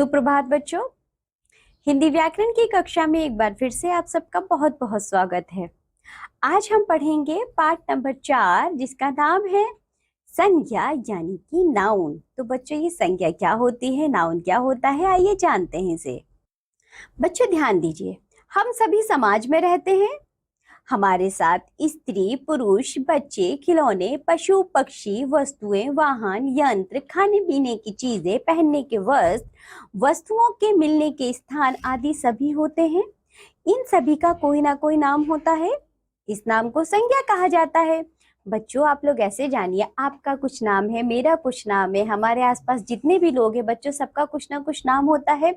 सुप्रभात बच्चों। हिंदी व्याकरण की कक्षा में एक बार फिर से आप सबका बहुत बहुत स्वागत है। आज हम पढ़ेंगे पाठ नंबर 4 जिसका नाम है संज्ञा यानी कि नाउन। तो बच्चों ये संज्ञा क्या होती है, नाउन क्या होता है, आइए जानते हैं इसे। बच्चों ध्यान दीजिए, हम सभी समाज में रहते हैं। हमारे साथ स्त्री पुरुष, बच्चे, खिलौने, पशु पक्षी, वस्तुएं, वाहन, यंत्र, खाने पीने की चीजें, पहनने के वस्त्र, वस्तुओं के मिलने के स्थान आदि सभी होते हैं। इन सभी का कोई ना कोई नाम होता है। इस नाम को संज्ञा कहा जाता है। बच्चों आप लोग ऐसे जानिए, आपका कुछ नाम है, मेरा कुछ नाम है, हमारे आसपास जितने भी लोग हैं बच्चों सबका कुछ ना कुछ नाम होता है।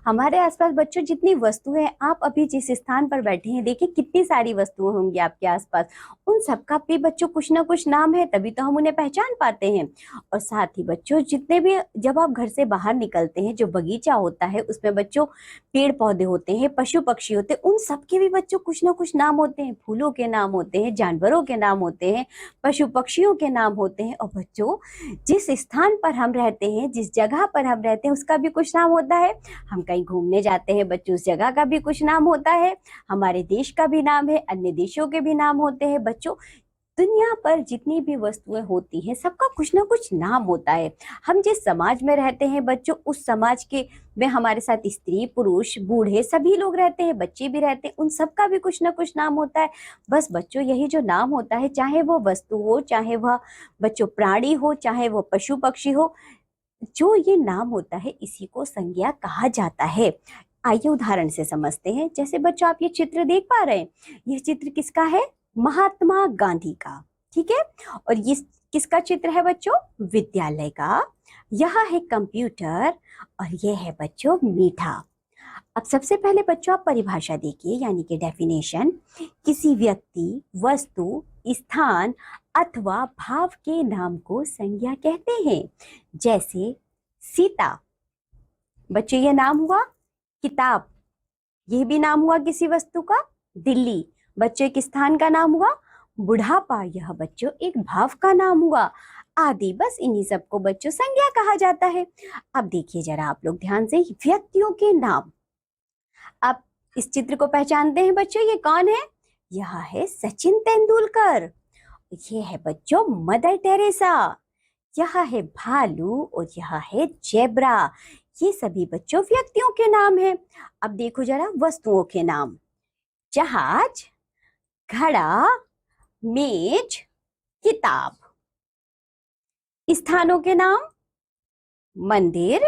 हमारे आसपास बच्चों जितनी वस्तुएं हैं, आप अभी जिस स्थान पर बैठे हैं देखिए कितनी सारी वस्तुएं होंगी आपके आसपास, उन सबका भी बच्चों कुछ ना कुछ नाम है, तभी तो हम उन्हें पहचान पाते हैं। और साथ ही बच्चों जितने भी जब आप घर से बाहर निकलते हैं, जो बगीचा होता है उसमें बच्चों पेड़ पौधे होते हैं, पशु पक्षी होते हैं, उन सबके भी बच्चों कुछ ना कुछ नाम होते हैं। फूलों के नाम होते हैं, जानवरों के नाम होते हैं, पशु पक्षियों के नाम होते हैं। और बच्चों जिस स्थान पर हम रहते हैं, जिस जगह पर हम रहते हैं उसका भी कुछ नाम होता है। हम कहीं घूमने जाते हैं बच्चों, उस जगह का भी कुछ नाम होता है। हमारे देश का भी नाम है, अन्य देशों के भी नाम होते हैं। बच्चों दुनिया पर जितनी भी वस्तुएं होती हैं सबका कुछ ना कुछ नाम होता है। हम जिस समाज में रहते हैं बच्चों, उस समाज के में हमारे साथ स्त्री पुरुष बूढ़े सभी लोग रहते हैं, बच्चे भी रहते हैं, उन सबका भी कुछ ना कुछ नाम होता है। बस बच्चों यही जो नाम होता है, चाहे वो वस्तु हो, चाहे वह बच्चों प्राणी हो, चाहे वो पशु पक्षी हो, जो ये नाम होता है इसी को संज्ञा कहा जाता है। आइए उदाहरण से समझते हैं। जैसे बच्चों आप ये चित्र देख पा रहे हैं, ये चित्र किसका है? महात्मा गांधी का। ठीक है। और ये किसका चित्र है बच्चों? विद्यालय का। यह है कंप्यूटर और ये है बच्चों मीठा। अब सबसे पहले बच्चों आप परिभाषा देखिए, यानी कि डेफिनेशन। किसी व्यक्ति, वस्तु, स्थान अथवा भाव के नाम को संज्ञा कहते हैं। जैसे सीता, बच्चों ये नाम हुआ। किताब, यह भी नाम हुआ किसी वस्तु का। दिल्ली, बच्चों एक स्थान का नाम हुआ। बुढ़ापा, यह बच्चों एक भाव का नाम हुआ। आदि, बस इन्हीं सबको बच्चों संज्ञा कहा जाता है। अब देखिए जरा आप लोग ध्यान से, व्यक्तियों के नाम। आप इस चित्र को पहचानते हैं बच्चों, ये कौन है? यह है सचिन तेंदुलकर। ये है बच्चों मदर टेरेसा। यह है भालू और यह है जेब्रा। ये सभी बच्चों व्यक्तियों के नाम हैं। अब देखो जरा वस्तुओं के नाम। जहाज, घड़ा, मेज, किताब। स्थानों के नाम, मंदिर,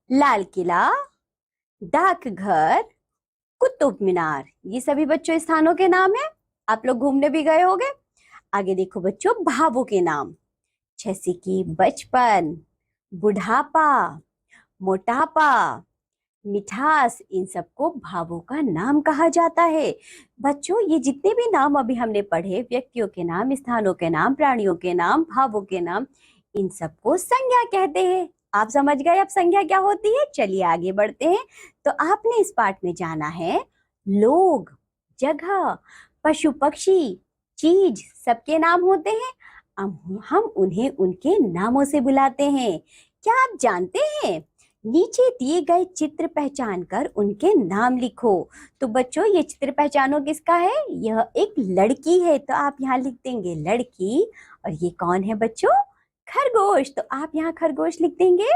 लाल किला, डाकघर, कुतुब मीनार। ये सभी बच्चों स्थानों के नाम हैं। आप लोग घूमने भी गए होंगे। आगे देखो बच्चों भावों के नाम, जैसे कि बचपन, बुढ़ापा, मोटापा, मिठास, इन सबको भावों का नाम कहा जाता है। बच्चों ये जितने भी नाम अभी हमने पढ़े, व्यक्तियों के नाम, स्थानों के नाम, प्राणियों के नाम, भावों के नाम, इन सबको संज्ञा कहते हैं। आप समझ गए अब संज्ञा क्या होती है? चलिए आगे बढ़ते हैं। तो आपने इस पाठ में जाना है लोग, जगह, पशु पक्षी, चीज सबके नाम होते हैं। हम उन्हें उनके नामों से बुलाते हैं। क्या आप जानते हैं? नीचे दिए गए चित्र पहचान कर उनके नाम लिखो। तो बच्चों ये चित्र पहचानो किसका है? यह एक लड़की है, तो आप यहाँ लिख देंगे लड़की। और ये कौन है बच्चों? खरगोश, तो आप यहाँ खरगोश लिख देंगे।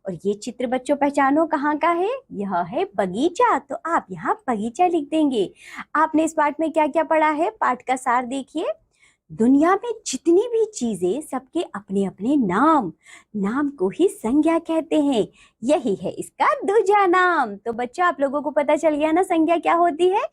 और ये चित्र बच्चों पहचानो कहाँ का है? यह है बगीचा, तो आप यहाँ बगीचा लिख देंगे। आपने इस पाठ में क्या क्या पढ़ा है? पाठ का सार देखिए। दुनिया में जितनी भी चीजें सबके अपने अपने नाम, नाम को ही संज्ञा कहते हैं। यही है इसका दूजा नाम। तो बच्चों आप लोगों को पता चल गया ना संज्ञा क्या होती है?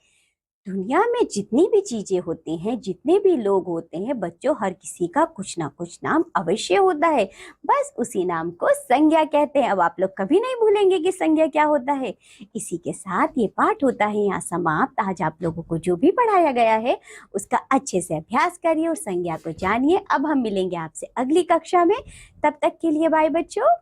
दुनिया में जितनी भी चीजें होती हैं, जितने भी लोग होते हैं बच्चों, हर किसी का कुछ ना कुछ नाम अवश्य होता है। बस उसी नाम को संज्ञा कहते हैं। अब आप लोग कभी नहीं भूलेंगे कि संज्ञा क्या होता है। इसी के साथ ये पाठ होता है यहाँ समाप्त। आज आप लोगों को जो भी पढ़ाया गया है उसका अच्छे से अभ्यास करिए और संज्ञा को जानिए। अब हम मिलेंगे आपसे अगली कक्षा में। तब तक के लिए बाय बच्चों।